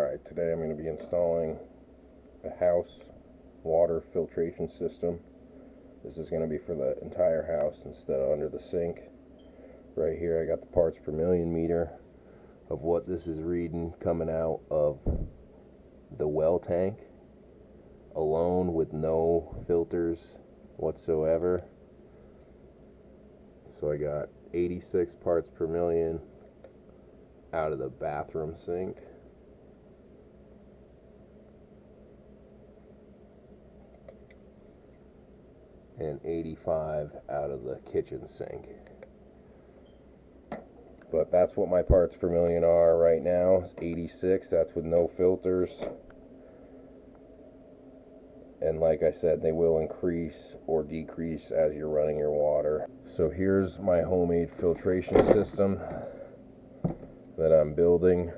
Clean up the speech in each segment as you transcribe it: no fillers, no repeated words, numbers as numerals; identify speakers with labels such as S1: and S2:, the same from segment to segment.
S1: Alright, today I'm going to be installing a house water filtration system. This is going to be for the entire house instead of under the sink. Right here I got the parts per million meter of what this is reading coming out of the well tank alone with no filters whatsoever. So I got 86 parts per million out of the bathroom sink. And 85 out of the kitchen sink. But that's what my parts per million are right now. It's 86. That's with no filters. And like I said, they will increase or decrease as you're running your water. So here's my homemade filtration system that I'm building.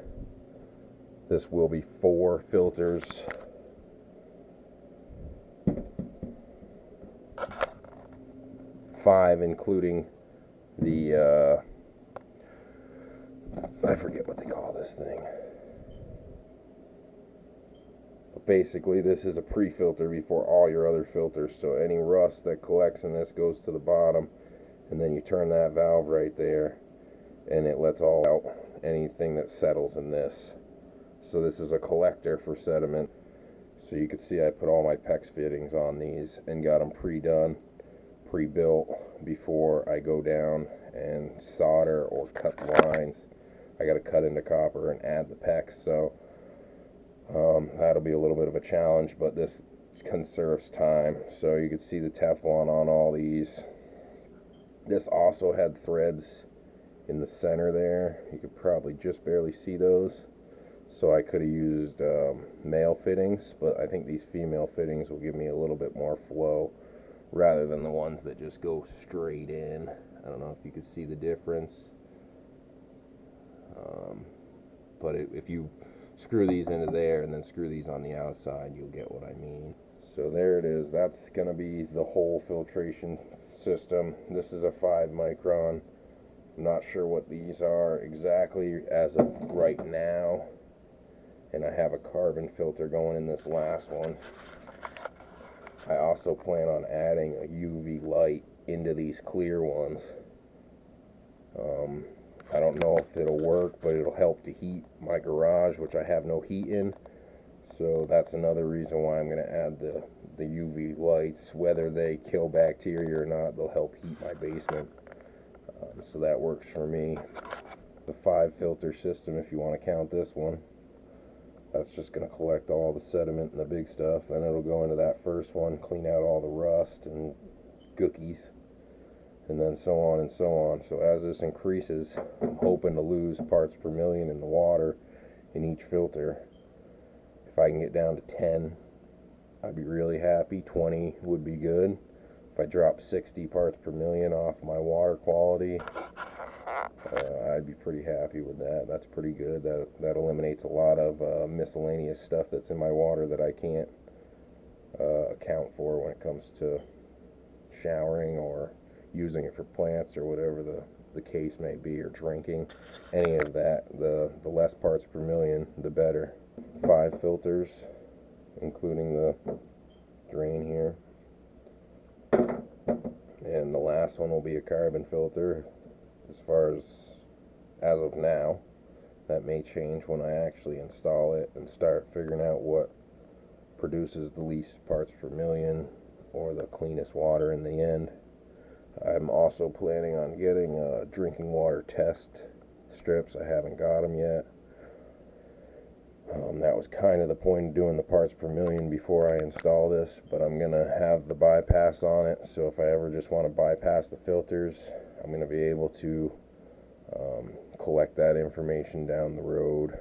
S1: This will be 4 filters. 5 including the I forget what they call this thing, but basically this is a pre-filter before all your other filters, so any rust that collects in this goes to the bottom, and then you turn that valve right there and it lets all out anything that settles in this. So this is a collector for sediment. So you can see I put all my PEX fittings on these and got them pre-done, pre-built before I go down and solder or cut the lines. I got to cut into copper and add the PEX, so that'll be a little bit of a challenge, but this conserves time. So you can see the Teflon on all these. This also had threads in the center there. You could probably just barely see those, so I could have used male fittings, but I think these female fittings will give me a little bit more flow rather than the ones that just go straight in. I don't know if you can see the difference, but if you screw these into there and then screw these on the outside, you'll get what I mean. So there it is. That's going to be the whole filtration system. This is a 5 micron. I'm not sure what these are exactly as of right now, and I have a carbon filter going in this last one. I also plan on adding a UV light into these clear ones. I don't know if it'll work, but it'll help to heat my garage, which I have no heat in. So that's another reason why I'm going to add the UV lights. Whether they kill bacteria or not, they'll help heat my basement. So that works for me. The 5 filter system, if you want to count this one, that's just going to collect all the sediment and the big stuff. Then it'll go into that first one, clean out all the rust and gookies, and then so on and so on. So as this increases, I'm hoping to lose parts per million in the water in each filter. If I can get down to 10, I'd be really happy. 20 would be good. If I drop 60 parts per million off my water quality, I'd be pretty happy with that. That's pretty good. That eliminates a lot of miscellaneous stuff that's in my water that I can't account for when it comes to showering or using it for plants or whatever the case may be, or drinking. Any of that, the less parts per million, the better. 5 filters, including the drain here. And the last one will be a carbon filter. As of now, that may change when I actually install it and start figuring out what produces the least parts per million or the cleanest water in the end. I'm also planning on getting drinking water test strips. I haven't got them yet. That was kind of the point of doing the parts per million before I install this, but I'm going to have the bypass on it, so if I ever just want to bypass the filters, I'm going to be able to collect that information down the road.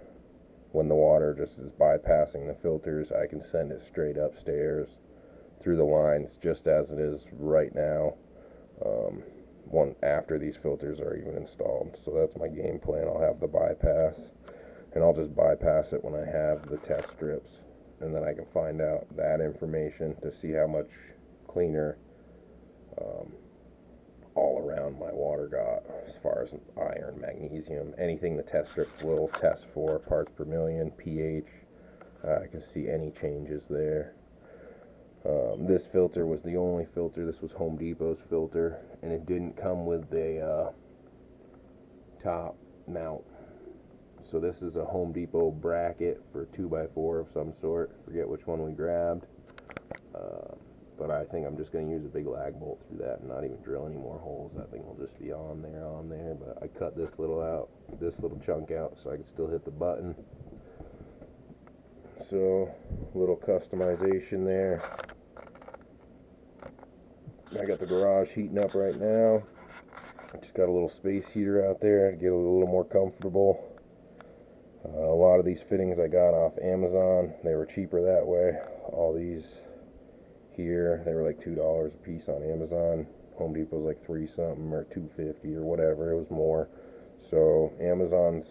S1: When the water just is bypassing the filters, I can send it straight upstairs through the lines just as it is right now, after these filters are even installed. So that's my game plan. I'll have the bypass, and I'll just bypass it when I have the test strips, and then I can find out that information to see how much cleaner all around my water got as far as iron, magnesium, anything the test strips will test for, parts per million, pH. I can see any changes there. This filter was the only filter. This was Home Depot's filter, and it didn't come with a top mount. So this is a Home Depot bracket for 2x4 of some sort. Forget which one we grabbed. But I think I'm just going to use a big lag bolt through that and not even drill any more holes. That thing will just be on there. But I cut this little chunk out so I can still hit the button. So, little customization there. I got the garage heating up right now. I just got a little space heater out there to get a little more comfortable. A lot of these fittings I got off Amazon. They were cheaper that way. All these here, they were like $2 a piece on Amazon. Home Depot's like $3 something or $2.50 or whatever. It was more. So Amazon's,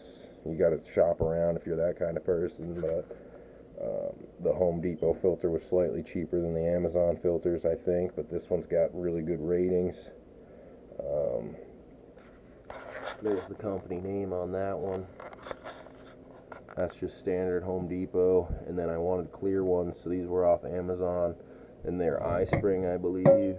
S1: you got to shop around if you're that kind of person. But the Home Depot filter was slightly cheaper than the Amazon filters, I think. But this one's got really good ratings. There's the company name on that one. That's just standard Home Depot. And then I wanted clear ones, so these were off Amazon. And they're iSpring, I believe.